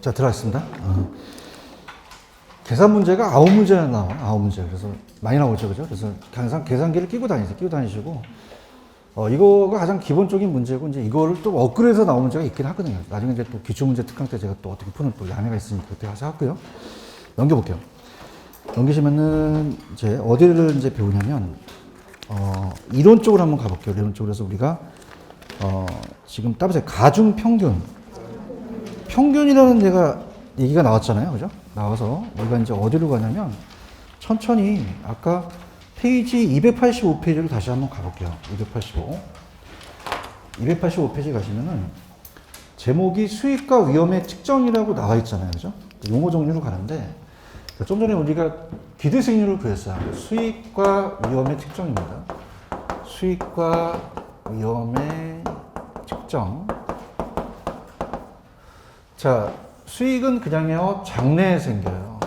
자, 들어가겠습니다. 계산 문제가 9문제나 나와. 9문제. 그래서 많이 나오죠. 그죠? 그래서 항상 계산기를 끼고 다니세요. 끼고 다니시고. 이거가 가장 기본적인 문제고, 이제 이거를 또 업그레이드해서 나온 문제가 있긴 하거든요. 나중에 이제 또 기출문제 특강 때 제가 또 어떻게 푸는 또 양해가 있으니까 그때 가서 하고요. 넘겨볼게요. 넘기시면은 이제 어디를 이제 배우냐면, 이론적으로 한번 가볼게요. 이론적으로 해서 우리가, 지금 따보세요. 가중평균. 평균이라는 얘기가 나왔잖아요. 그죠? 나와서 우리가 이제 어디로 가냐면, 천천히 아까 페이지 285페이지를 다시 한번 가볼게요. 285페이지 가시면은 제목이 수익과 위험의 측정이라고 나와 있잖아요. 그죠? 용어 정리로 가는데 좀 전에 우리가 기대 수익률을 구했어요. 수익과 위험의 측정입니다. 수익과 위험의 측정. 자, 수익은 그냥요, 장래에 생겨요.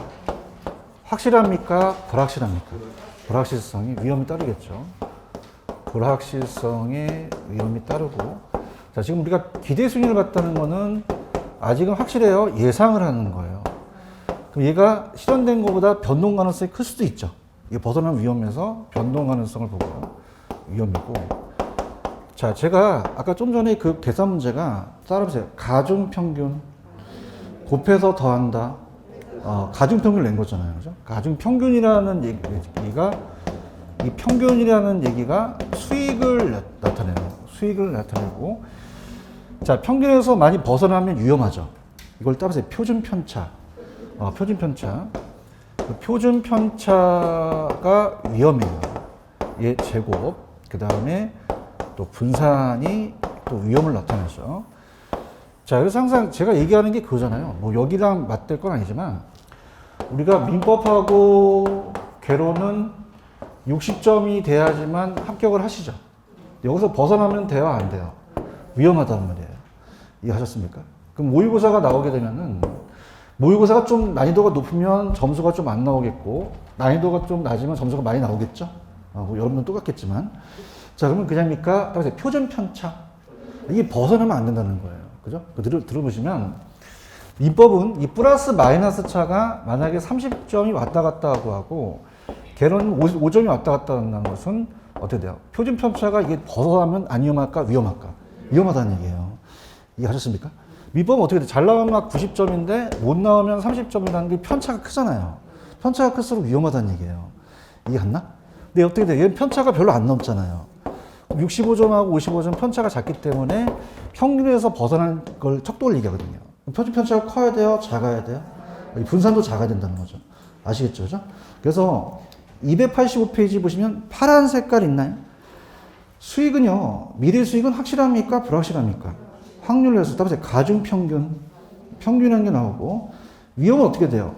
확실합니까? 불확실합니까? 불확실성이 위험이 따르겠죠. 불확실성에 위험이 따르고. 자, 지금 우리가 기대 수익률을 봤다는 거는 아직은 확실해요. 예상을 하는 거예요. 그럼 얘가 실현된 것보다 변동 가능성이 클 수도 있죠. 이게 벗어난 위험에서 변동 가능성을 보고 위험이고. 자, 제가 아까 좀 전에 그 계산 문제가 따라보세요. 가중평균 곱해서 더한다. 가중평균을 낸 거잖아요. 그죠? 가중평균이라는 얘기가, 이 평균이라는 얘기가 수익을 나타내요. 수익을 나타내고. 자, 평균에서 많이 벗어나면 위험하죠. 이걸 따라서 표준편차. 표준편차. 그 표준편차가 위험해요. 얘 제곱. 그 다음에 또 분산이 또 위험을 나타내죠. 자, 그래서 항상 제가 얘기하는 게 그거잖아요. 뭐 여기랑 맞댈 건 아니지만, 우리가 민법하고 개론은 60점이 돼야지만 합격을 하시죠. 여기서 벗어나면 돼요, 안 돼요? 위험하단 말이에요. 이해하셨습니까? 그럼 모의고사가 나오게 되면은, 모의고사가 좀 난이도가 높으면 점수가 좀 안 나오겠고, 난이도가 좀 낮으면 점수가 많이 나오겠죠? 뭐 여러분은 똑같겠지만. 자, 그러면 그냥입니까? 따라서 표준편차. 이게 벗어나면 안 된다는 거예요. 그죠? 들어보시면, 민법은 이 플러스 마이너스 차가 만약에 30점이 왔다 갔다 하고 개론은 5점이 왔다 갔다 한다는 것은 어떻게 돼요? 표준편차가 이게 벗어나면 안 위험할까? 위험할까? 위험하다는 얘기예요. 이해하셨습니까? 민법은 어떻게 돼요? 잘 나오면 막 90점인데 못 나오면 30점이라는 게 편차가 크잖아요. 편차가 클수록 위험하다는 얘기예요. 이해갔나? 근데 어떻게 돼요? 얘는 편차가 별로 안 넘잖아요. 65점하고 55점 편차가 작기 때문에 평균에서 벗어난 걸 척도를 얘기하거든요. 표준 편차가 커야 돼요? 작아야 돼요? 분산도 작아야 된다는 거죠. 아시겠죠? 그죠? 그래서 285페이지 보시면 파란 색깔 있나요? 수익은요, 미래 수익은 확실합니까? 불확실합니까? 확률로 해서 따라서 가중평균, 평균한 게 나오고, 위험은 어떻게 돼요?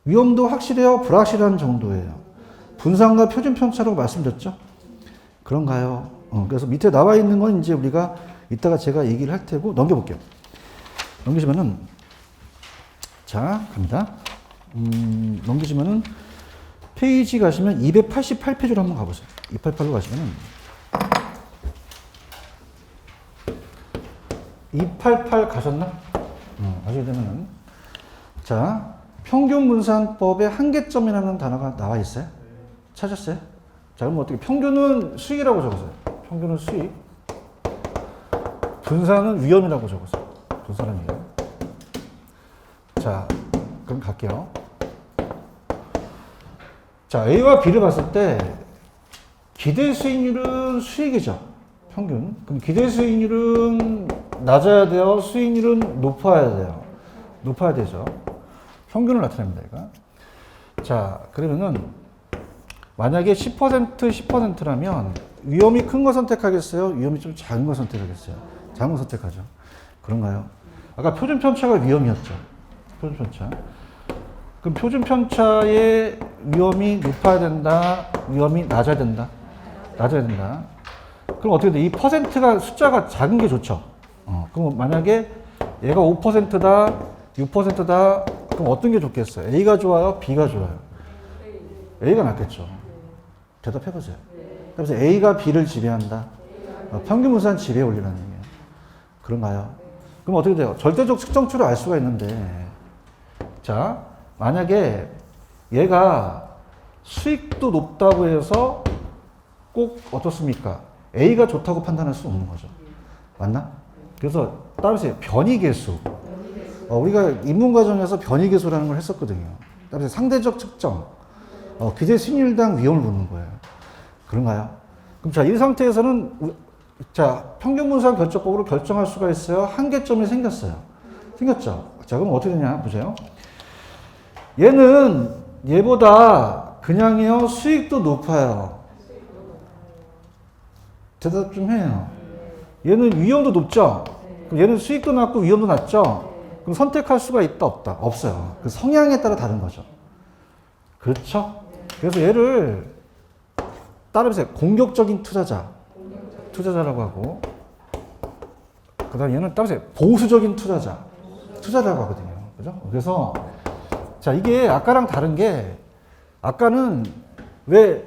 위험도 확실해요? 불확실한 정도예요. 분산과 표준 편차라고 말씀드렸죠? 그런가요? 그래서 밑에 나와 있는 건 이제 우리가 이따가 제가 얘기를 할 테고 넘겨볼게요. 넘기시면은, 자, 갑니다. 넘기시면은, 페이지 가시면 288페이지로 한번 가보세요. 288로 가시면은, 288 가셨나? 가시게 되면은, 자, 평균분산법의 한계점이라는 단어가 나와 있어요. 찾았어요? 자, 그럼 어떻게, 평균은 수익이라고 적으세요. 평균은 수익. 분산은 위험이라고 적으세요. 분산이에요. 자, 그럼 갈게요. 자, A와 B를 봤을 때 기대 수익률은 수익이죠. 평균. 그럼 기대 수익률은 낮아야 돼요? 수익률은 높아야 돼요? 높아야 되죠. 평균을 나타냅니다, 얘가. 자, 그러면은 만약에 10%라면 위험이 큰 거 선택하겠어요? 위험이 좀 작은 거 선택하겠어요? 작은 거 선택하죠. 그런가요? 아까 표준편차가 위험이었죠. 표준편차. 그럼 표준편차의 위험이 높아야 된다? 위험이 낮아야 된다? 낮아야 된다. 그럼 어떻게 돼? 이 퍼센트가 숫자가 작은 게 좋죠. 그럼 만약에 얘가 5%다, 6%다, 그럼 어떤 게 좋겠어요? A가 좋아요? B가 좋아요? A가 낫겠죠. 대답해보세요. 그래서 A가 B를 지배한다. 평균분산 지배에 올리라는 얘기예요. 그런가요? 그럼 어떻게 돼요? 절대적 측정치로 알 수가 있는데 자, 만약에 얘가 수익도 높다고 해서 꼭 어떻습니까? A가 좋다고 판단할 수 없는 거죠. 맞나? 그래서 따라서 변이계수. 우리가 입문과정에서 변이계수라는 걸 했었거든요. 따라서 상대적 측정. 기대 수익률당 위험을 묻는 거예요. 그런가요? 그럼 자, 이 상태에서는 자, 평균 분산 결정법으로 결정할 수가 있어요. 한계점이 생겼어요. 생겼죠? 자, 그럼 어떻게 되냐? 보세요. 얘는 얘보다 그냥요, 수익도 높아요. 대답 좀 해요. 얘는 위험도 높죠? 그럼 얘는 수익도 낮고 위험도 낮죠? 그럼 선택할 수가 있다, 없다? 없어요. 그 성향에 따라 다른 거죠. 그렇죠? 그래서 얘를 따라해보세요. 공격적인 투자자라고 하고, 그 다음에 얘는 따라해보세요. 보수적인 투자자라고 하거든요. 그죠? 그래서, 자, 이게 아까랑 다른 게, 아까는 왜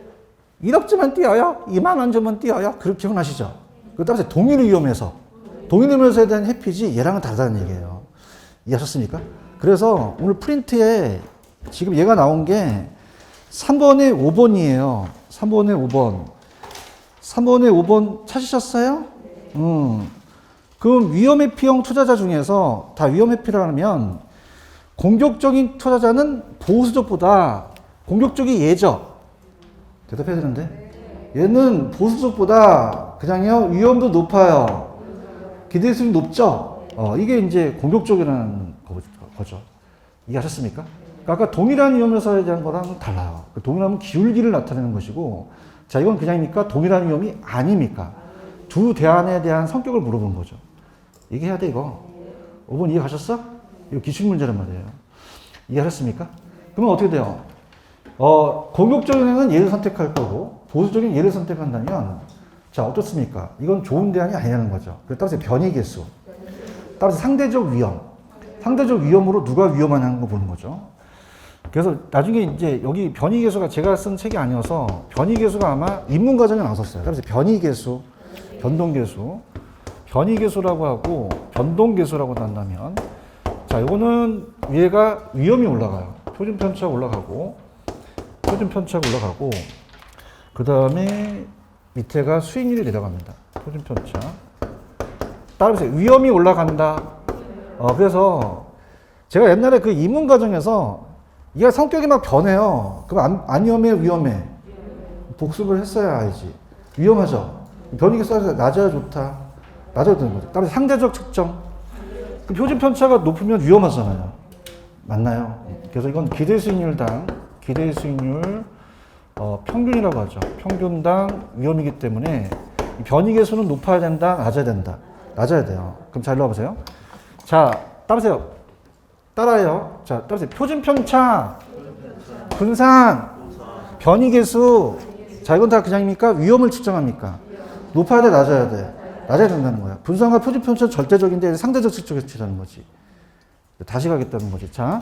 1억쯤만 띄어요? 2만 원 주면 띄어요? 그렇게 기억나시죠? 그 따라서 동일 위험에서에 대한 햇빛이 얘랑은 다르다는 얘기예요. 이해하셨습니까? 그래서 오늘 프린트에 지금 얘가 나온 게 3번에 5번이에요. 3번에 5번. 3번에 5번 찾으셨어요? 그럼 위험회피형 투자자 중에서 다 위험회피라면 공격적인 투자자는 보수적보다 공격적이 얘죠. 대답해야 되는데. 얘는 보수적보다 그냥요, 위험도 높아요. 기대 수익이 높죠? 이게 이제 공격적이라는 거죠. 이해하셨습니까? 그러니까 아까 동일한 위험회사에 대한 거랑 달라요. 그 동일함은 기울기를 나타내는 것이고, 자, 이건 그냥입니까? 동일한 위험이 아닙니까? 두 대안에 대한 성격을 물어보는 거죠. 얘기해야 돼, 이거. 5번 이해 가셨어? 이거 기출 문제란 말이에요. 이해하셨습니까? 그러면 어떻게 돼요? 공격적인 애는 얘를 선택할 거고, 보수적인 얘를 선택한다면, 자, 어떻습니까? 이건 좋은 대안이 아니라는 거죠. 따라서 변이계수. 따라서 상대적 위험. 상대적 위험으로 누가 위험하냐는 거 보는 거죠. 그래서 나중에 이제 여기 변이계수가 제가 쓴 책이 아니어서 변이계수가 아마 입문과정에 나왔었어요. 따라서 변이계수, 변동계수, 변이계수라고 하고 변동계수라고 한다면, 자, 이거는 위에가 위험이 올라가요. 표준편차가 올라가고, 그 다음에 밑에가 수익률이 내려갑니다. 표준편차. 따라서 위험이 올라간다. 그래서 제가 옛날에 그 입문 과정에서 이게 성격이 막 변해요. 그럼 안 위험해, 위험해. 복습을 했어야 알지. 위험하죠. 변이계 써서 낮아야 좋다. 낮아야 되는 거죠. 따라서 상대적 측정. 그 표준편차가 높으면 위험하잖아요. 맞나요? 그래서 이건 기대 수익률당, 기대 수익률 평균이라고 하죠. 평균당 위험이기 때문에 이 변이계수는 높아야 된다, 낮아야 된다. 낮아야 돼요. 그럼 잘 넣어보세요. 자, 따라하세요. 따라해요. 자, 따라하세요. 표준편차, 분산, 변이계수. 자, 이건 다 그냥입니까? 위험을 측정합니까? 높아야 돼, 낮아야 돼? 낮아야 된다는 거야. 분산과 표준편차는 절대적인데 상대적 측정에서 치라는 거지. 다시 가겠다는 거지. 자,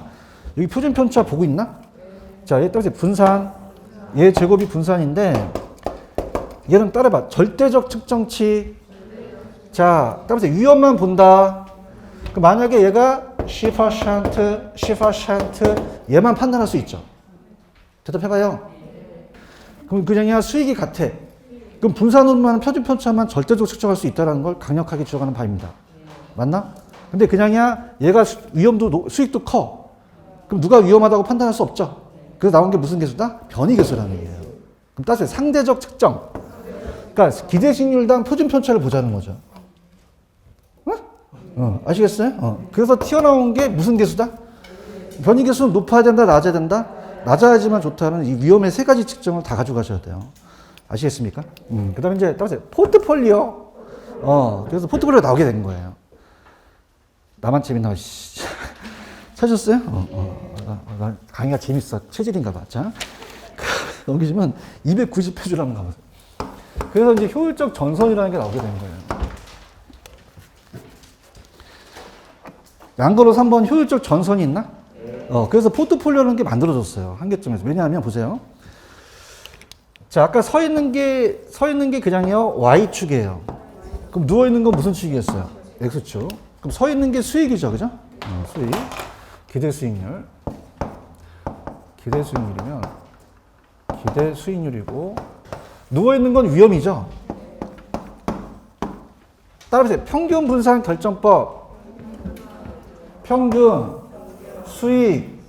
여기 표준편차 보고 있나? 자, 얘 따라서 분산. 얘 제곱이 분산인데 얘는 따라봐. 절대적 측정치. 자, 따라서 위험만 본다. 그 만약에 얘가 10% 얘만 판단할 수 있죠. 대답해봐요. 그럼 그냥이야 수익이 같아. 그럼 분산으로만 표준편차만 절대적 측정할 수 있다는 걸 강력하게 주장하는 바입니다. 맞나? 근데 그냥이야 얘가 위험도 수익도 커. 그럼 누가 위험하다고 판단할 수 없죠. 그래서 나온 게 무슨 계수다? 변이계수라는 얘기예요. 그럼 따라서 상대적 측정. 그러니까 기대수익률당 표준편차를 보자는 거죠. 아시겠어요? 그래서 튀어나온 게 무슨 계수다? 변이계수는 높아야 된다, 낮아야 된다? 낮아야지만 좋다는 이 위험의 세 가지 측정을 다 가져가셔야 돼요. 아시겠습니까? 그 다음에 이제 따라서 포트폴리오. 그래서 포트폴리오가 나오게 된 거예요. 나만 재밌나? 찾으셨어요? 강의가 재밌어. 체질인가 봐. 자, 넘기시면 290페이지로 한번 가보세요. 그래서 이제 효율적 전선이라는 게 나오게 된 거예요. 양거로 3번 효율적 전선이 있나? 그래서 포트폴리오라는 게 만들어졌어요. 한계점에서. 왜냐하면 보세요. 자, 아까 서 있는 게 그냥요, Y축이에요. 그럼 누워있는 건 무슨 축이겠어요? X축. 그럼 서 있는 게 수익이죠. 그죠? 수익. 기대 수익률. 기대 수익률이면 기대 수익률이고 누워있는 건 위험이죠. 따라서 평균 분산 결정법, 평균, 수익,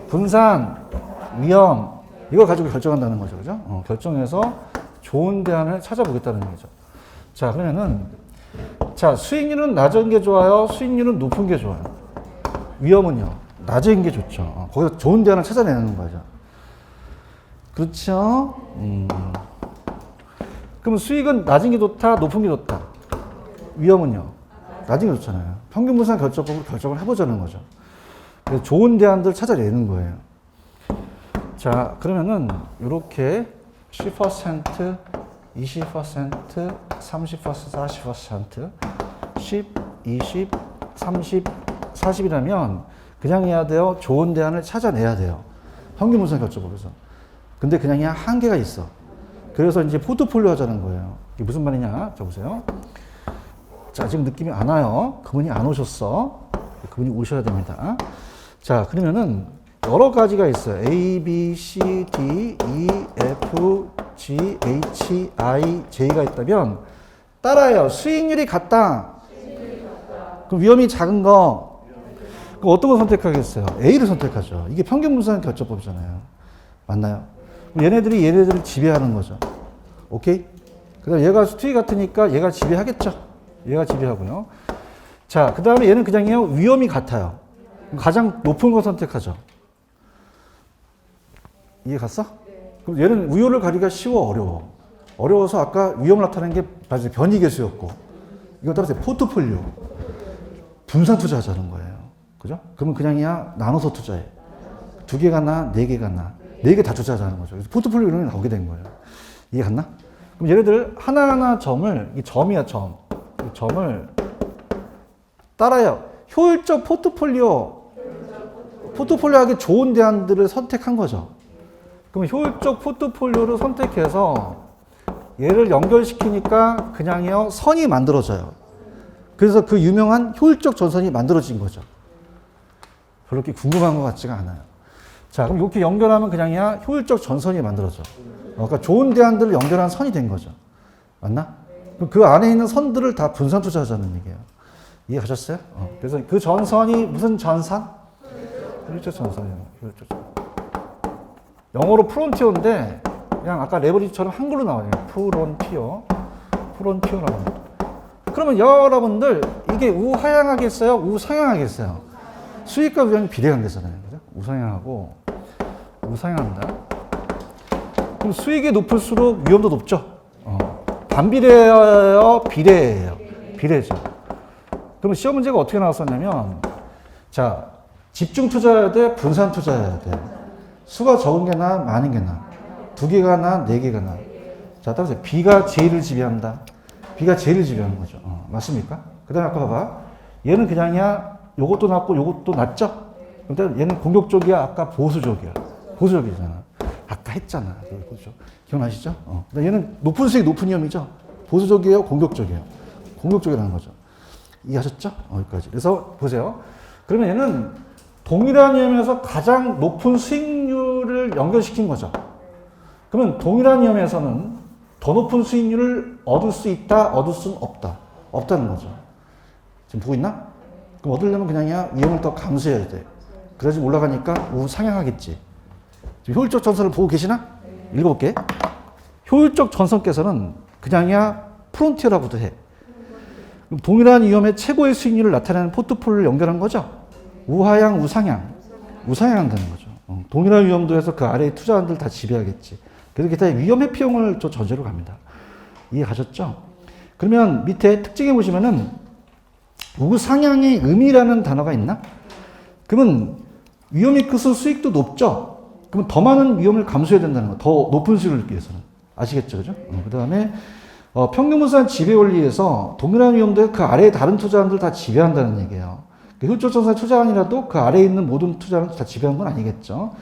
분산, 위험 이걸 가지고 결정한다는 거죠. 그죠? 결정해서 좋은 대안을 찾아보겠다는 얘기죠. 자, 그러면은 자, 수익률은 낮은 게 좋아요? 수익률은 높은 게 좋아요? 위험은요? 낮은 게 좋죠. 거기서 좋은 대안을 찾아내는 거죠. 그렇죠? 그럼 수익은 낮은 게 좋다? 높은 게 좋다? 위험은요? 낮은 게 좋잖아요. 평균 분산 결정법으로 결정을 해보자는 거죠. 그래서 좋은 대안들 찾아내는 거예요. 자, 그러면은 이렇게 10%, 20%, 30%, 40%, 10, 20, 30, 40이라면 그냥 해야 돼요? 좋은 대안을 찾아내야 돼요. 평균 분산 결정법에서. 근데 그냥 한계가 있어. 그래서 이제 포트폴리오 하자는 거예요. 이게 무슨 말이냐? 자, 보세요. 자, 지금 느낌이 안 와요. 그분이 안 오셨어. 그분이 오셔야 됩니다. 자, 그러면은 여러 가지가 있어요. A, B, C, D, E, F, G, H, I, J가 있다면 따라해요. 수익률이 같다. 그럼 위험이 작은 거. 그럼 어떤 거 선택하겠어요? A를 선택하죠. 이게 평균 분산 결정법이잖아요. 맞나요? 얘네들을 지배하는 거죠. 오케이? 그 다음에 얘가 수익 같으니까 얘가 지배하겠죠. 얘가 지배하고요. 자, 그 다음에 얘는 그냥 위험이 같아요. 가장 높은 거 선택하죠. 이해 갔어? 그럼 얘는 우열을 가리기가 쉬워, 어려워? 어려워서 아까 위험을 나타내는 게 맞아요. 변이계수였고. 이건 따라서 포트폴리오. 분산 투자하자는 거예요. 그죠? 그러면 그냥 나눠서 투자해. 2개가 나, 4개가 나. 4개 다 투자하자는 거죠. 그래서 포트폴리오 이름이 나오게 된 거예요. 이해 갔나? 그럼 얘네들 하나하나 점을, 이 점이야, 점. 이 점을 따라요. 효율적 포트폴리오 하기 좋은 대안들을 선택한 거죠. 그럼 효율적 포트폴리오를 선택해서 얘를 연결시키니까 그냥요 선이 만들어져요. 그래서 그 유명한 효율적 전선이 만들어진 거죠. 별로 그렇게 궁금한 것 같지가 않아요. 자, 그럼 이렇게 연결하면 그냥이야 효율적 전선이 만들어져. 그러니까 좋은 대안들을 연결한 선이 된 거죠. 맞나? 그럼 그 안에 있는 선들을 다 분산 투자하자는 얘기예요. 이해하셨어요? 그래서 그 전선이 무슨 전선? 효율적 전선이에요. 효율적 전선. 영어로 프론티어인데 그냥 아까 레버리지처럼 한글로 나와요. 프론티어라고 합니다. 그러면 여러분들 이게 우하향하겠어요? 우상향하겠어요? 수익과 위험이 비례관계잖아요. 그죠? 우상향하고 우상향한다. 그럼 수익이 높을수록 위험도 높죠? 반비례예요? 비례예요? 비례죠. 그럼 시험 문제가 어떻게 나왔었냐면 자, 집중 투자해야 돼? 분산 투자해야 돼? 수가 적은 게 나, 많은 게 나. 2개가 나, 4개가 나. 자, 따라서 B가 J를 지배한다. B가 J를 지배하는 거죠. 맞습니까? 그 다음에 아까 봐봐. 얘는 그냥이야, 요것도 낮고 요것도 낮죠? 근데 얘는 공격적이야, 아까 보수적이야. 보수적이잖아. 아까 했잖아. 그렇죠? 기억나시죠? 얘는 높은 수익, 높은 위험이죠? 보수적이에요, 공격적이에요? 공격적이라는 거죠. 이해하셨죠? 여기까지. 그래서 보세요. 그러면 얘는 동일한 위험에서 가장 높은 수익률을 연결시킨 거죠. 그러면 동일한 위험에서는 더 높은 수익률을 얻을 수 있다, 얻을 수는 없다. 없다는 거죠. 지금 보고 있나? 그럼 얻으려면 그냥이야 위험을 더 감수해야 돼. 그래야지 올라가니까 우상향하겠지. 지금 효율적 전선을 보고 계시나? 읽어볼게. 효율적 전선께서는 그냥이야 프론티어라고도 해. 그럼 동일한 위험의 최고의 수익률을 나타내는 포트폴리오를 연결한 거죠. 우하향, 우상향. 우상향한다는 거죠. 동일한 위험도에서 그 아래의 투자원들 다 지배하겠지. 그래서 기타 위험 회피용을 저 전제로 갑니다. 이해 가셨죠? 그러면 밑에 특징에 보시면은 우상향의 의미라는 단어가 있나? 그러면 위험이 클수록 수익도 높죠? 그러면 더 많은 위험을 감수해야 된다는 거. 더 높은 수익을 얻기 위해서는. 아시겠죠? 그죠? 그 다음에 평균분산 지배 원리에서 동일한 위험도에 그 아래의 다른 투자원들 다 지배한다는 얘기예요. 효율적 전선 투자안이라도 그 아래에 있는 모든 투자는 다 지배한 건 아니겠죠.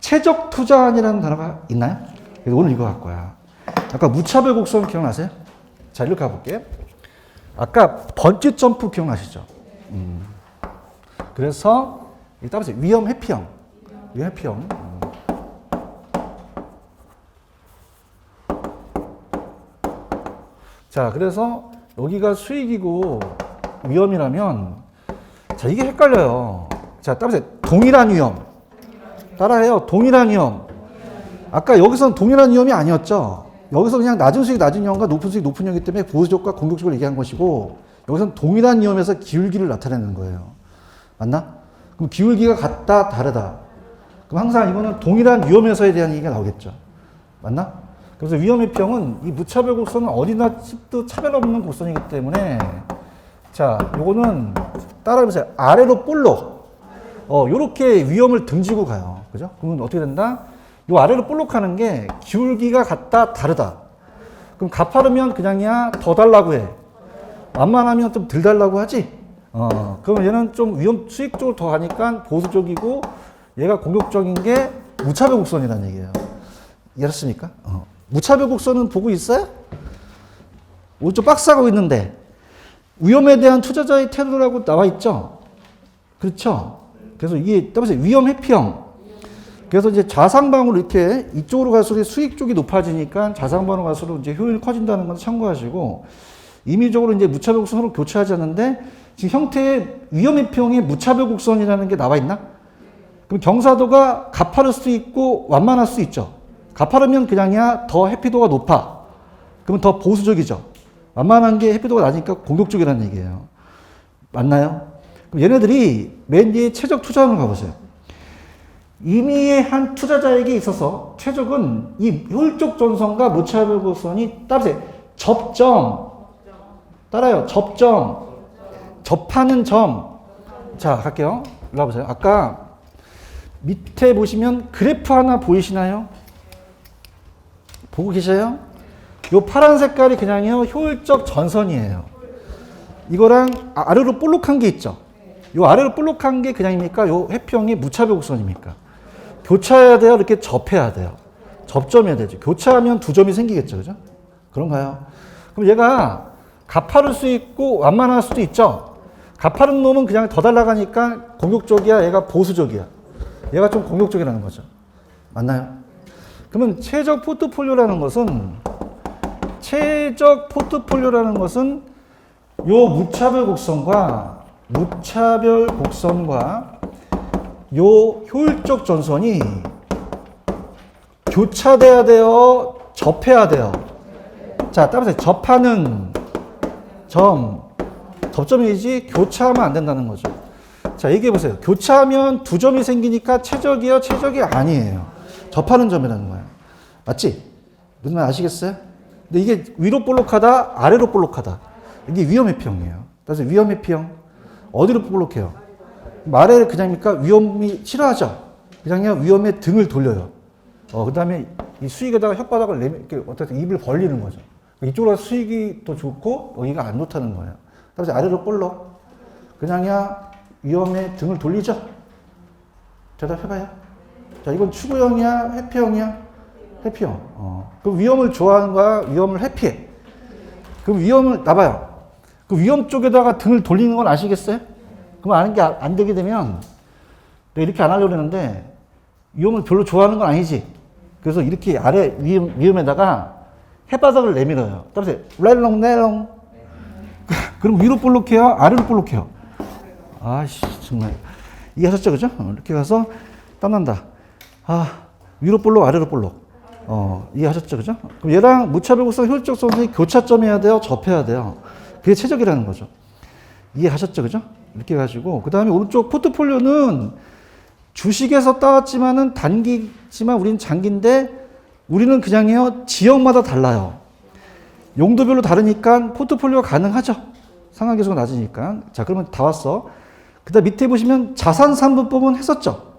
최적 투자안이라는 단어가 있나요? 그래서 오늘 이거 할 거야. 아까 무차별 곡선 기억나세요? 자, 이렇게 가볼게요. 아까 번지 점프 기억나시죠? 그래서 따라서 위험 회피형. 위험 회피형. 자, 그래서 여기가 수익이고 위험이라면, 자, 이게 헷갈려요. 자, 따라서 동일한 위험. 따라해요. 동일한 위험. 아까 여기서는 동일한 위험이 아니었죠. 여기서 그냥 낮은 수익, 낮은 위험과 높은 수익, 높은 위험이기 때문에 보수적과 공격적으로 얘기한 것이고, 여기서는 동일한 위험에서 기울기를 나타내는 거예요. 맞나? 그럼 기울기가 같다, 다르다. 그럼 항상 이거는 동일한 위험에서에 대한 얘기가 나오겠죠. 맞나? 그래서 위험의 평은 이 무차별 곡선은 어디나 칩도 차별 없는 곡선이기 때문에, 자, 요거는 따라하면서 아래로 볼록, 요렇게 위험을 등지고 가요. 그죠? 그러면 어떻게 된다? 요 아래로 볼록하는 게 기울기가 같다, 다르다. 그럼 가파르면 그냥이야 더 달라고 해. 완만하면 좀 덜 달라고 하지? 그러면 얘는 좀 위험 수익 쪽으로 더 가니까 보수적이고 얘가 공격적인 게 무차별 곡선이라는 얘기예요. 이해하셨습니까? 무차별 곡선은 보고 있어요? 오른쪽 박스하고 있는데 위험에 대한 투자자의 태도라고 나와 있죠? 그렇죠? 그래서 이게 따라서 위험 회피형. 그래서 이제 좌상방으로 이렇게 이쪽으로 갈수록 수익 쪽이 높아지니까 좌상방으로 갈수록 이제 효율이 커진다는 건 참고하시고, 임의적으로 이제 무차별 곡선으로 교차하지 않는데 지금 형태의 위험 회피형의 무차별 곡선이라는 게 나와 있나? 그럼 경사도가 가파를 수도 있고 완만할 수 있죠. 가파르면 그냥이야 더 회피도가 높아. 그러면 더 보수적이죠. 완만한 게 회피도가 낮으니까 공격적이라는 얘기예요. 맞나요? 그럼 얘네들이 맨 뒤에 최적 투자론을 가보세요. 임의의 한 투자자에게 있어서 최적은 이 효율적 전선과 무차별 곡선이 따라서 접점. 따라요. 접점. 접하는 점. 자, 갈게요. 일로 와보세요. 아까 밑에 보시면 그래프 하나 보이시나요? 보고 계셔요? 요 파란 색깔이 그냥요 효율적 전선이에요. 이거랑 아래로 볼록한 게 있죠. 요 아래로 볼록한 게 그냥입니까? 요 회평이 무차별 곡선입니까? 교차해야 돼요? 이렇게 접해야 돼요? 접점해야 되죠. 교차하면 두 점이 생기겠죠. 그죠? 그런가요? 그럼 얘가 가파를 수 있고 완만할 수도 있죠. 가파른 놈은 그냥 더 달라가니까 공격적이야, 얘가 보수적이야. 얘가 좀 공격적이라는 거죠. 맞나요? 그러면 최적 포트폴리오라는 것은 요 무차별 곡선과 요 효율적 전선이 교차돼야 돼요, 접해야 돼요. 자, 따라서 접하는 접점이지 교차하면 안 된다는 거죠. 자, 얘기해 보세요. 교차하면 두 점이 생기니까 최적이요, 최적이 아니에요. 접하는 점이라는 거예요. 맞지? 무슨 말 아시겠어요? 근데 이게 위로 볼록하다, 아래로 볼록하다. 이게 위험 회피형이에요. 그래서 위험 회피형 어디로 볼록해요? 말에 그냥입니까? 위험이 싫어하죠. 그냥요 위험에 등을 돌려요. 그 다음에 이 수익에다가 혓바닥을 이렇게 어떻게 입을 벌리는 거죠. 이쪽으로 수익이 더 좋고 여기가 안 좋다는 거예요. 그래서 아래로 볼록. 그냥야 위험에 등을 돌리죠. 대답해봐요. 자, 이건 추구형이야, 회피형이야? 회피형. 그럼 위험을 좋아하는 거야, 위험을 회피해. 그럼 위험을 나봐요. 그 위험 쪽에다가 등을 돌리는 건 아시겠어요? 그럼 아는 게 안 되게 되면 내가 이렇게 안 하려고 했는데 위험을 별로 좋아하는 건 아니지. 그래서 이렇게 아래 위험에다가 혓바닥을 내밀어요. 따라서 렐롱. 그럼 위로 볼록해요? 아래로 볼록해요? 아씨 정말 이해하셨죠? 그죠? 이렇게 가서 땀난다. 위로 볼록 아래로 볼록. 이해하셨죠? 그죠? 그럼 얘랑 무차별 곡선 효율적 선생이 교차점해야 돼요? 접해야 돼요? 그게 최적이라는 거죠. 이해하셨죠? 그죠? 이렇게 가지고 그 다음에 오른쪽 포트폴리오는 주식에서 따왔지만은 단기지만 우리는 장기인데 우리는 그냥요 지역마다 달라요. 용도별로 다르니까 포트폴리오가 가능하죠. 상한계수가 낮으니까. 자, 그러면 다 왔어. 그 다음 밑에 보시면 자산 3분법은 했었죠.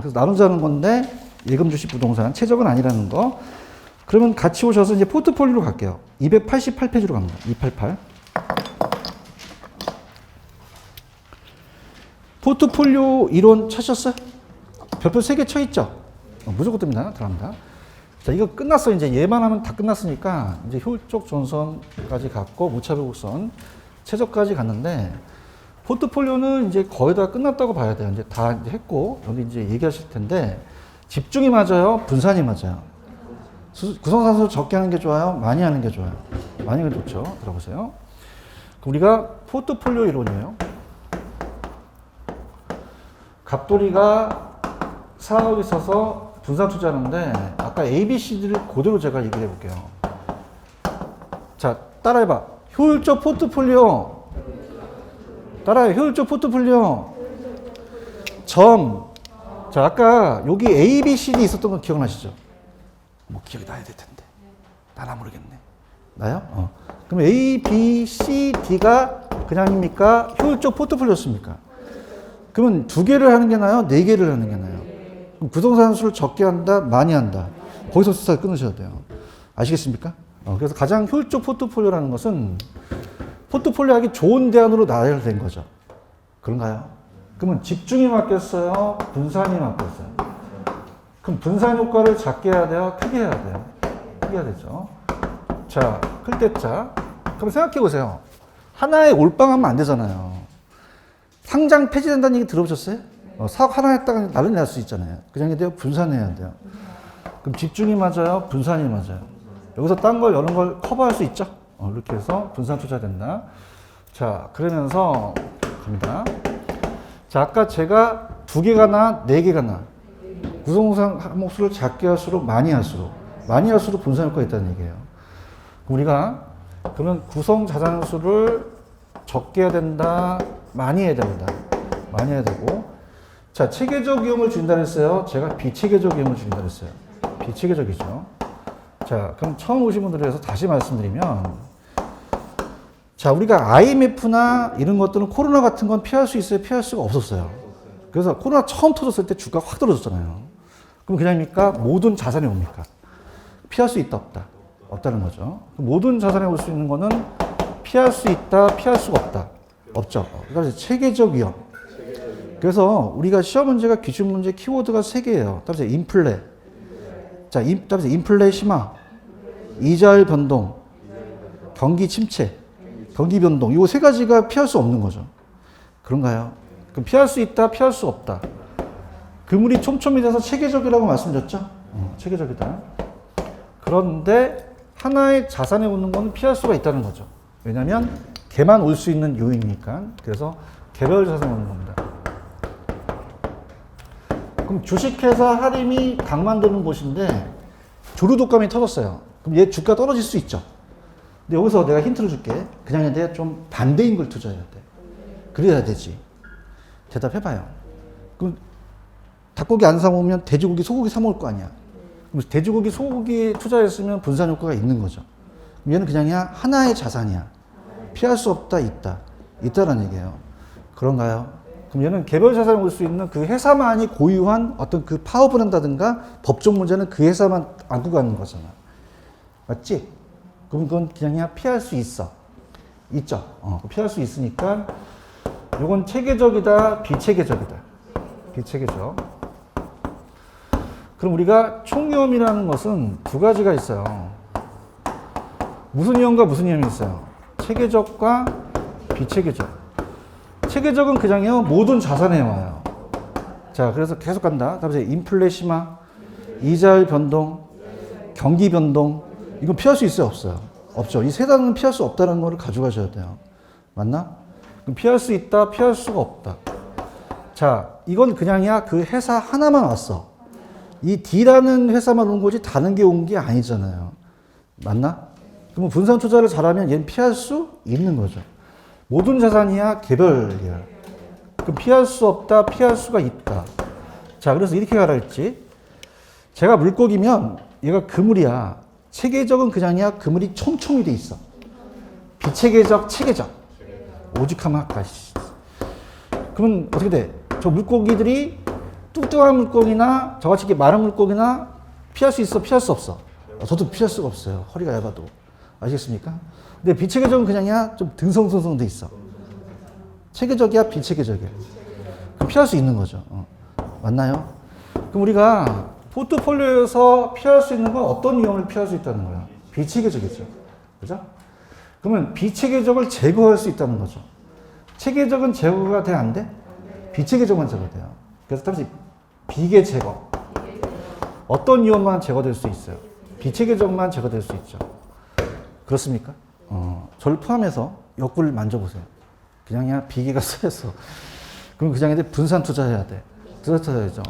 그래서 나누자는 건데 예금, 주식, 부동산 최적은 아니라는 거. 그러면 같이 오셔서 이제 포트폴리오로 갈게요. 288페이지로 갑니다. 288. 포트폴리오 이론 찾으셨어요? 별표 3개 쳐 있죠? 무조건 뜹니다. 들어갑니다. 자, 이거 끝났어. 이제 얘만 하면 다 끝났으니까 이제 효율적 전선까지 갔고 무차별 곡선 최저까지 갔는데 포트폴리오는 이제 거의 다 끝났다고 봐야 돼요. 이제 다 이제 했고 여기 이제 얘기하실 텐데 집중이 맞아요? 분산이 맞아요? 구성산수 적게 하는 게 좋아요? 많이 하는 게 좋아요? 많이 좋죠. 들어보세요. 그럼 우리가 포트폴리오 이론이에요. 갑돌이가 4억 있어서 분산 투자하는데 아까 A, B, C, D를 그대로 제가 얘기해 볼게요. 자, 따라해봐. 효율적 포트폴리오. 따라해. 효율적 포트폴리오. 자, 아까 여기 A, B, C, D 있었던 거 기억나시죠? 뭐 기억이 나야 될 텐데. 나나 모르겠네. 나요? 그럼 A, B, C, D가 그냥입니까? 효율적 포트폴리오였습니까? 그러면 2개를 하는 게 나아요? 4개를 하는 게 나아요? 그럼 부동산 수를 적게 한다? 많이 한다? 거기서 수사 끊으셔야 돼요. 아시겠습니까? 그래서 가장 효율적 포트폴리오라는 것은 포트폴리오 하기 좋은 대안으로 나열된 거죠. 그런가요? 그러면 집중이 맡겼어요? 분산이 맡겼어요? 그럼 분산 효과를 작게 해야 돼요? 크게 해야 돼요? 크게 해야 되죠. 자, 클 때자. 그럼 생각해 보세요. 하나에 올빵하면 안 되잖아요. 상장 폐지된다는 얘기 들어보셨어요? 사업 하나 했다가 나를 낼 수 있잖아요. 그냥 돼요? 분산해야 돼요. 그럼 집중이 맞아요? 분산이 맞아요? 여기서 딴 걸, 이런 걸 커버할 수 있죠? 이렇게 해서 분산 투자된다. 자, 그러면서 갑니다. 자, 아까 제가 2개가 나, 4개가 나. 구성상 항목 수를 작게 할수록 많이 할수록 분산 효과가 있다는 얘기예요. 그럼 우리가 그러면 구성 자산 수를 적게 해야 된다, 많이 해야 된다. 많이 해야 되고. 자, 체계적 위험을 준다 했어요. 제가 비체계적 위험을 준다 했어요. 비체계적이죠. 자, 그럼 처음 오신 분들에 대해서 다시 말씀드리면, 자, 우리가 IMF나 이런 것들은 코로나 같은 건 피할 수 있어요? 피할 수가 없었어요. 그래서 코로나 처음 터졌을 때 주가가 확 떨어졌잖아요. 그럼 그냥입니까? 모든 자산이 옵니까? 피할 수 있다, 없다? 없다는 거죠. 모든 자산에 올 수 있는 거는 피할 수 있다, 피할 수가 없다. 없죠. 그래서 체계적 위험. 그래서 우리가 시험 문제가 기출 문제 키워드가 3개예요. 따라서 인플레. 자, 따라서 인플레 심화, 이자율 변동, 경기 침체, 경기 변동. 이 3가지가 피할 수 없는 거죠. 그런가요? 그럼 피할 수 있다, 피할 수 없다. 그물이 촘촘히 돼서 체계적이라고 말씀드렸죠? 체계적이다. 그런데 하나의 자산에 오는 건 피할 수가 있다는 거죠. 왜냐하면 걔만 올 수 있는 요인이니까. 그래서 개별 자산에 오는 겁니다. 그럼 주식회사 할인이 강만드는 곳인데 조류독감이 터졌어요. 그럼 얘 주가 떨어질 수 있죠. 근데 여기서 내가 힌트를 줄게. 그냥 해야 돼? 좀 반대인 걸 투자해야 돼. 그래야 되지. 대답해봐요. 그럼 닭고기 안 사먹으면 돼지고기, 소고기 사먹을 거 아니야. 그럼 돼지고기, 소고기에 투자했으면 분산 효과가 있는 거죠. 그럼 얘는 그냥 하나의 자산이야. 피할 수 없다, 있다. 있다라는 얘기예요. 그런가요? 그럼 얘는 개별 자산에 올 수 있는 그 회사만이 고유한 어떤 그 파업을 한다든가 법적 문제는 그 회사만 안고 가는 거잖아. 맞지? 그럼 그건 그냥 피할 수 있어. 있죠? 피할 수 있으니까 이건 체계적이다, 비체계적이다. 비체계적. 그럼 우리가 총위험이라는 것은 2가지가 있어요. 무슨 위험과 무슨 위험이 있어요? 체계적과 비체계적. 체계적은 그냥요, 모든 자산에 와요. 자, 그래서 계속 간다. 다음에 인플레 심화, 이자율 변동, 경기 변동. 이건 피할 수 있어요, 없어요? 없죠. 이 3단은 피할 수 없다는 거를 가져가셔야 돼요. 맞나? 그럼 피할 수 있다, 피할 수가 없다. 자, 이건 그냥이야, 그 회사 하나만 왔어. 이 D라는 회사만 온 거지 다른 게 온 게 아니잖아요. 맞나? 그럼 분산 투자를 잘하면 얘는 피할 수 있는 거죠. 모든 자산이야, 개별이야. 그럼 피할 수 없다, 피할 수가 있다. 자, 그래서 이렇게 가라 했지. 제가 물고기면 얘가 그물이야. 체계적은 그냥이야, 그물이 촘촘히 돼 있어. 비체계적, 체계적. 오직하면 할까. 그러면 어떻게 돼? 저 물고기들이 뚱뚱한 물고기나 저같이 이렇게 마른 물고기나 피할 수 있어, 피할 수 없어? 저도 피할 수가 없어요. 허리가 얇아도. 아시겠습니까? 근데 비체계적은 그냥이야, 좀 등성성성 돼 있어. 체계적이야, 비체계적이야. 그럼 피할 수 있는 거죠. 맞나요? 그럼 우리가 포트폴리오에서 피할 수 있는 건 어떤 위험을 피할 수 있다는 거야? 비체계적이죠. 그죠? 그러면 비체계적을 제거할 수 있다는 거죠. 체계적은 제거가 돼, 안 돼? 비체계적만 제거돼요. 그래서 다시 비계 제거. 어떤 위험만 제거될 수 있어요? 비체계적만 제거될 수 있죠. 그렇습니까? 저를 포함해서 옆구리를 만져보세요. 그냥이야 비계가 쌓였어. 그럼 그냥 이제 분산 투자해야 돼. 투자해야죠.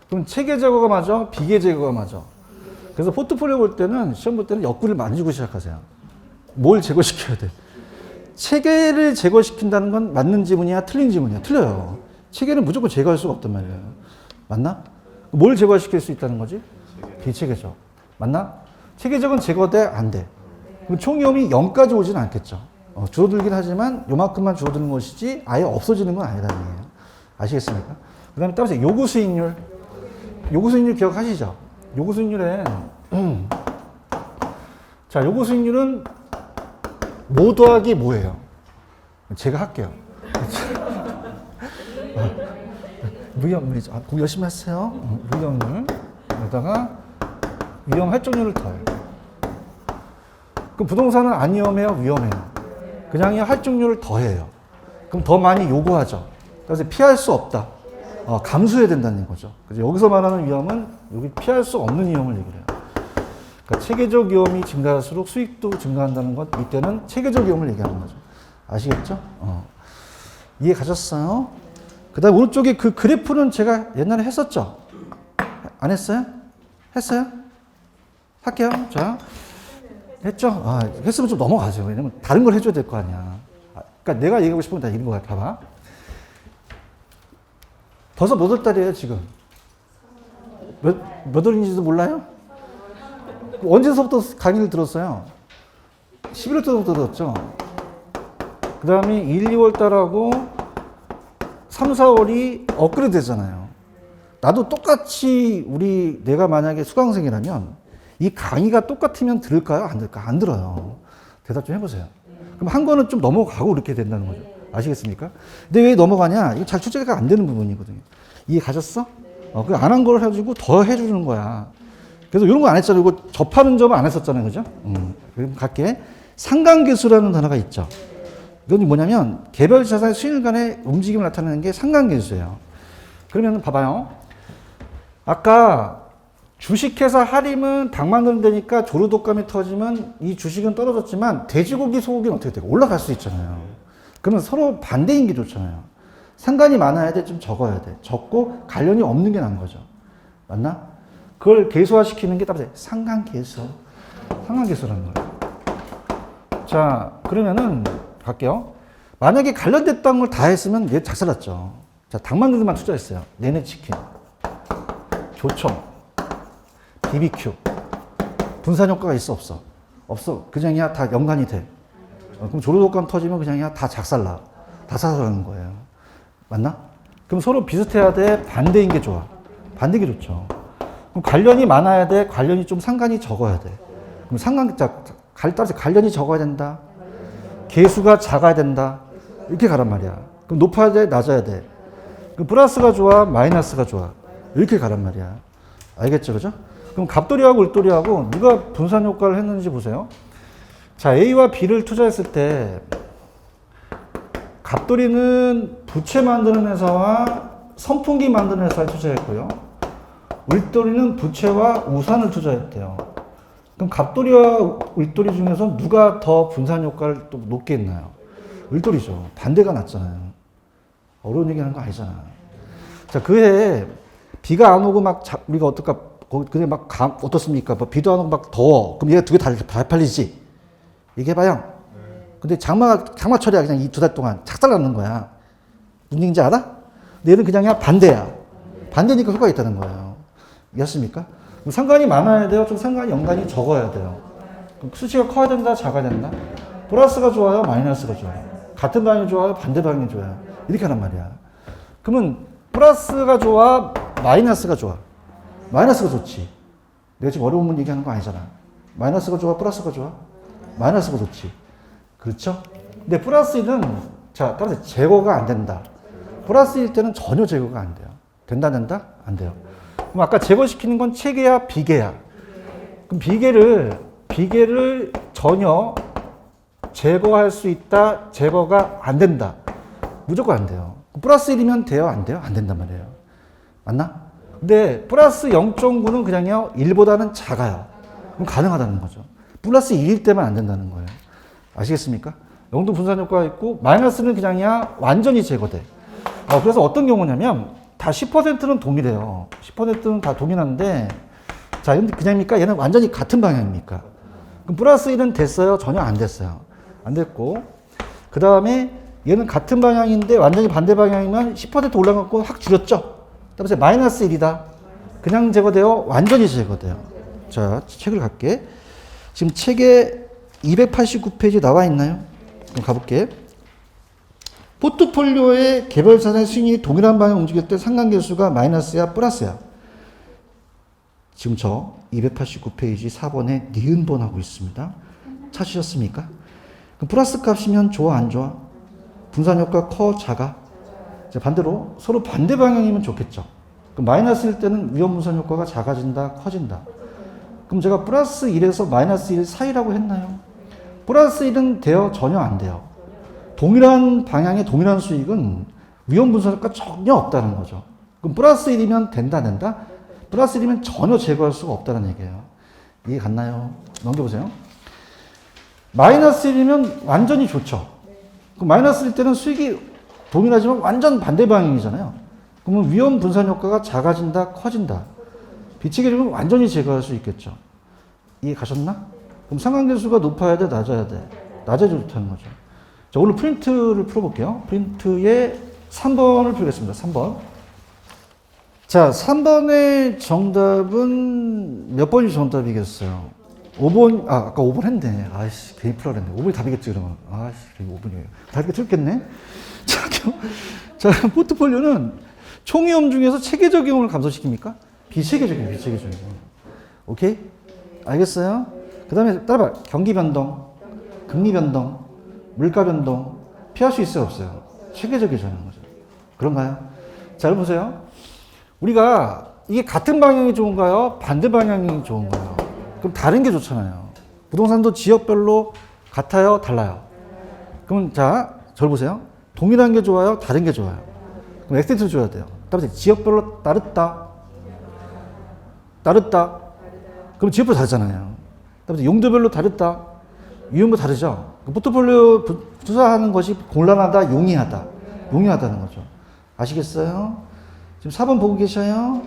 그럼 체계 제거가 맞아? 비계 제거가 맞아? 그래서 포트폴리오 볼 때는 시험 볼 때는 옆구리를 만지고 시작하세요. 뭘 제거시켜야 돼? 체계를 제거시킨다는 건 맞는 지문이야, 틀린 지문이야? 틀려요. 체계는 무조건 제거할 수가 없단 말이에요. 맞나? 뭘 제거시킬 수 있다는 거지? 비체계적. 맞나? 체계적은 제거돼? 안 돼. 그럼 총위험이 0까지 오진 않겠죠. 줄어들긴 하지만 요만큼만 줄어드는 것이지 아예 없어지는 건 아니라는 얘기예요. 아시겠습니까? 그 다음에 따라서 요구 수익률. 요구 수익률 기억하시죠? 요구 수익률에 자, 요구 수익률은 뭐 더하기 뭐예요? 제가 할게요. 무위험률이죠. 공부 열심히 하세요. 무위험률. 여기다가 위험 할증률을 더해요. 그럼 부동산은 안 위험해요? 위험해요. 그냥 할증률을 더해요. 그럼 더 많이 요구하죠. 그래서 피할 수 없다. 감수해야 된다는 거죠. 그래서 여기서 말하는 위험은 여기 피할 수 없는 위험을 얘기해요. 그러니까 체계적 위험이 증가할수록 수익도 증가한다는 것, 이때는 체계적 위험을 얘기하는 거죠. 아시겠죠? 이해 가셨어요? 그 다음 오른쪽에 그 그래프는 제가 옛날에 했었죠? 안 했어요? 했어요? 할게요. 자, 했죠? 했으면 좀 넘어가죠. 왜냐면 다른 걸 해줘야 될 거 아니야. 그러니까 내가 얘기하고 싶은 건 다 읽은 거야. 봐봐. 벌써 몇 월 달이에요, 지금? 몇 월인지도 몰라요? 언제서부터 강의를 들었어요? 11월 때부터 들었죠? 그 다음에 1, 2월 달하고 3, 4월이 업그레이드 되잖아요. 나도 똑같이 내가 만약에 수강생이라면 이 강의가 똑같으면 들을까요? 안 들을까? 안 들어요. 대답 좀 해보세요. 그럼 한 거는 좀 넘어가고 이렇게 된다는 거죠. 아시겠습니까? 근데 왜 넘어가냐? 이거 잘 출제가 안 되는 부분이거든요. 이해 가셨어? 그 안 한 걸 해가지고 더 해주는 거야. 그래서 이런 거 안 했잖아요. 이거 접하는 점은 안 했었잖아요. 그죠? 그럼 갈게. 상관계수라는 단어가 있죠. 이건 뭐냐면 개별 자산의 수익률 간의 움직임을 나타내는 게 상관계수예요. 그러면 봐봐요. 아까 주식회사 할인은 당 만드는 데니까 조류독감이 터지면 이 주식은 떨어졌지만 돼지고기, 소고기는 어떻게 돼요? 올라갈 수 있잖아요. 그러면 서로 반대인 게 좋잖아요. 상관이 많아야 돼? 좀 적어야 돼. 적고 관련이 없는 게 나은 거죠. 맞나? 그걸 계수화시키는 게 따로 상관계수. 상관계수라는 거예요. 자, 그러면은 갈게요. 만약에 관련됐다는 걸 다 했으면 얘 작살났죠. 자, 당 만드는 데만 투자했어요. 내내치킨, 교청, BBQ. 분산 효과가 있어, 없어? 없어. 그냥이야 다 연관이 돼. 그럼 조류독감 터지면 그냥이야 다 작살나. 다 사살하는 거예요. 맞나? 그럼 서로 비슷해야 돼? 반대인 게 좋아? 반대인 게 좋죠. 그럼 관련이 많아야 돼? 관련이 좀 상관이 적어야 돼? 그럼 따라서 관련이 적어야 된다? 계수가 작아야 된다? 이렇게 가란 말이야. 그럼 높아야 돼? 낮아야 돼? 그럼 플러스가 좋아? 마이너스가 좋아? 이렇게 가란 말이야. 알겠죠? 그죠? 그럼 갑돌이하고 을돌이하고 누가 분산 효과를 했는지 보세요. 자, A와 B를 투자했을 때 갑돌이는 부채 만드는 회사와 선풍기 만드는 회사에 투자했고요. 을돌이는 부채와 우산을 투자했대요. 그럼 갑돌이와 을돌이 중에서 누가 더 분산 효과를 또 높게 했나요? 을돌이죠. 반대가 낫잖아요. 어려운 얘기 하는 거 아니잖아. 자, 그 해에 비가 안 오고 우리가 근데 어떻습니까? 비도 안 오고 막 더워. 그럼 얘가 두 개 다 팔리지? 얘기해봐요. 근데 장마철이야. 그냥 이 2달 동안 착살나는 거야. 무슨 얘기인지 알아? 근데 얘는 그냥 반대야. 반대니까 효과가 있다는 거예요. 이해하십니까? 그럼 상관이 많아야 돼요? 좀 상관이 연관이 적어야 돼요? 그럼 수치가 커야 된다? 작아야 된다? 플러스가 좋아요? 마이너스가 좋아요? 같은 방향이 좋아요? 반대 방향이 좋아요? 이렇게 하란 말이야. 그러면 플러스가 좋아? 마이너스가 좋아? 마이너스가 좋지. 내가 지금 어려운 문 얘기하는 거 아니잖아. 마이너스가 좋아? 플러스가 좋아? 마이너스가 좋지. 그렇죠? 근데 플러스 1은 따라서 제거가 안 된다. 플러스 1 때는 전혀 제거가 안 돼요. 된다? 안 돼요. 그럼 아까 제거시키는 건 체계야? 비계야? 그럼 비계를 전혀 제거할 수 있다? 제거가 안 된다? 무조건 안 돼요. 플러스 1이면 돼요? 안 돼요? 안 된단 말이에요. 맞나? 근데 플러스 0.9는 그냥요 1보다는 작아요. 그럼 가능하다는 거죠. 플러스 1일 때만 안 된다는 거예요. 아시겠습니까? 0도 분산 효과가 있고 마이너스는 그냥이야 완전히 제거돼. 그래서 어떤 경우냐면 다 10%는 동일해요. 10%는 다 동일한데 자, 이건 그냥입니까? 얘는 완전히 같은 방향입니까? 그럼 플러스 1은 됐어요? 전혀 안 됐어요. 안 됐고 그 다음에 얘는 같은 방향인데 완전히 반대 방향이면 10% 올라갔고 확 줄였죠? 그다음에 마이너스 1이다. 그냥 제거돼요? 완전히 제거돼요. 자, 책을 갈게. 지금 책에 289페이지 나와 있나요? 그럼 가볼게. 포트폴리오의 개별 자산 수익이 동일한 방향 움직일 때 상관계수가 마이너스야, 플러스야? 지금 저 289페이지 4번에 니은번 하고 있습니다. 찾으셨습니까? 그럼 플러스 값이면 좋아, 안 좋아? 분산 효과 커, 작아? 자, 반대로 서로 반대 방향이면 좋겠죠. 그럼 마이너스일 때는 위험 분산 효과가 작아진다, 커진다. 그럼 제가 플러스 1에서 마이너스 1 사이라고 했나요? 플러스 1은 돼요? 전혀 안 돼요. 동일한 방향의 동일한 수익은 위험 분산 효과가 전혀 없다는 거죠. 그럼 플러스 1이면 된다, 된다? 플러스 1이면 전혀 제거할 수가 없다는 얘기예요. 이해 갔나요? 넘겨보세요. 마이너스 1이면 완전히 좋죠. 그럼 마이너스 1 때는 수익이 동일하지만 완전 반대 방향이잖아요. 그러면 위험 분산 효과가 작아진다, 커진다. 비치게 되면 완전히 제거할 수 있겠죠. 이해 가셨나? 그럼 상관계수가 높아야 돼, 낮아야 돼? 낮아야 좋다는 거죠. 자, 오늘 프린트를 풀어볼게요. 프린트에 3번을 풀겠습니다. 3번. 자, 3번의 정답은 몇 번이 정답이겠어요? 5번, 아까 5번 했네. 아이씨, 괜히 풀어라 했네. 5번이 답이겠지, 그러면. 아이씨, 5번이에요. 답이 틀렸겠네? 자, 포트폴리오는 총위험 중에서 체계적 위험을 감소시킵니까? 비체계적이에요, 비체계적인. 오케이? 알겠어요? 그 다음에 따라봐. 경기 변동, 금리 변동, 물가 변동, 피할 수 있어요, 없어요? 체계적이라는 거죠. 그런가요? 자, 여러분 보세요. 우리가 이게 같은 방향이 좋은가요? 반대 방향이 좋은가요? 그럼 다른 게 좋잖아요. 부동산도 지역별로 같아요? 달라요? 그럼 자, 저를 보세요. 동일한 게 좋아요? 다른 게 좋아요? 그럼 엑센트를 줘야 돼요. 따라서 지역별로 다르다. 다르다. 그럼 지역별로 다르잖아요. 따라서 용도별로 다르다. 유형도 다르죠. 포트폴리오 투자하는 것이 곤란하다, 용이하다. 용이하다는 거죠. 아시겠어요? 지금 4번 보고 계셔요?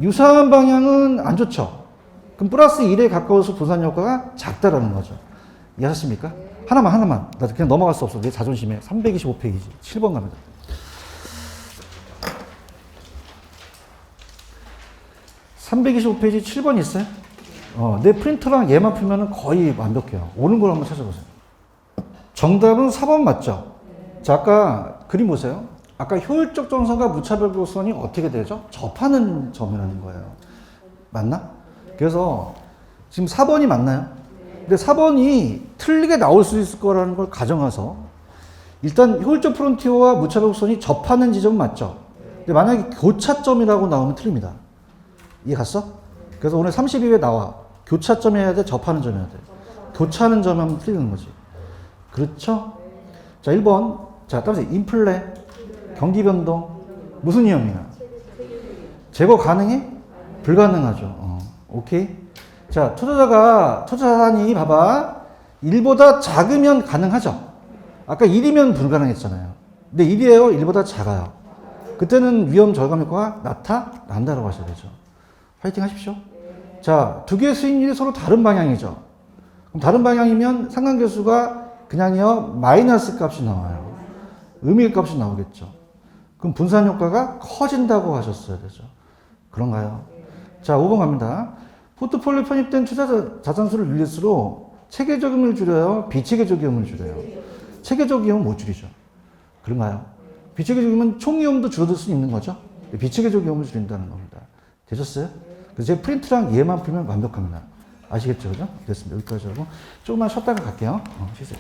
유사한 방향은 안 좋죠. 그럼 플러스 1에 가까워서 분산 효과가 작다라는 거죠. 이해하셨습니까? 하나만. 나 그냥 넘어갈 수 없어. 내 자존심에. 325페이지. 7번 갑니다. 325페이지 7번 있어요? 내 프린터랑 얘만 풀면 거의 완벽해요. 오는 걸 한번 찾아보세요. 정답은 4번 맞죠? 자, 아까 그림 보세요. 아까 효율적 정선과 무차별 곡선이 어떻게 되죠? 접하는 점이라는 거예요. 맞나? 그래서 지금 4번이 맞나요? 근데 4번이 틀리게 나올 수 있을 거라는 걸 가정해서 일단 효율적 프론티어와 무차별 곡선이 접하는 지점은 맞죠? 근데 만약에 교차점이라고 나오면 틀립니다. 이해 갔어? 그래서 오늘 32회 나와. 교차점이 해야 돼? 접하는 점이 해야 돼? 교차하는 점이 하면 틀리는 거지. 그렇죠? 자, 1번. 자, 따라서 인플레, 경기 변동, 무슨 위험이야? 제거 가능해? 불가능하죠. 오케이? 자, 투자 자산이 봐봐. 1보다 작으면 가능하죠? 아까 1이면 불가능했잖아요. 근데 1이에요? 1보다 작아요. 그때는 위험 절감 효과가 나타난다고 하셔야 되죠. 파이팅 하십시오. 자, 두 개의 수익률이 서로 다른 방향이죠. 그럼 다른 방향이면 상관계수가 그냥요, 마이너스 값이 나와요. 의미 값이 나오겠죠. 그럼 분산 효과가 커진다고 하셨어야 되죠. 그런가요? 자, 5번 갑니다. 포트폴리오 편입된 투자 자산수를 늘릴수록 체계적 위험을 줄여요? 비체계적 위험을 줄여요? 체계적 위험은 못 줄이죠. 그런가요? 비체계적 위험은 총 위험도 줄어들 수 있는 거죠. 비체계적 위험을 줄인다는 겁니다. 되셨어요? 그래서 제 프린트랑 얘만 풀면 완벽합니다. 아시겠죠? 그죠? 됐습니다. 여기까지 하고 조금만 쉬었다가 갈게요. 쉬세요.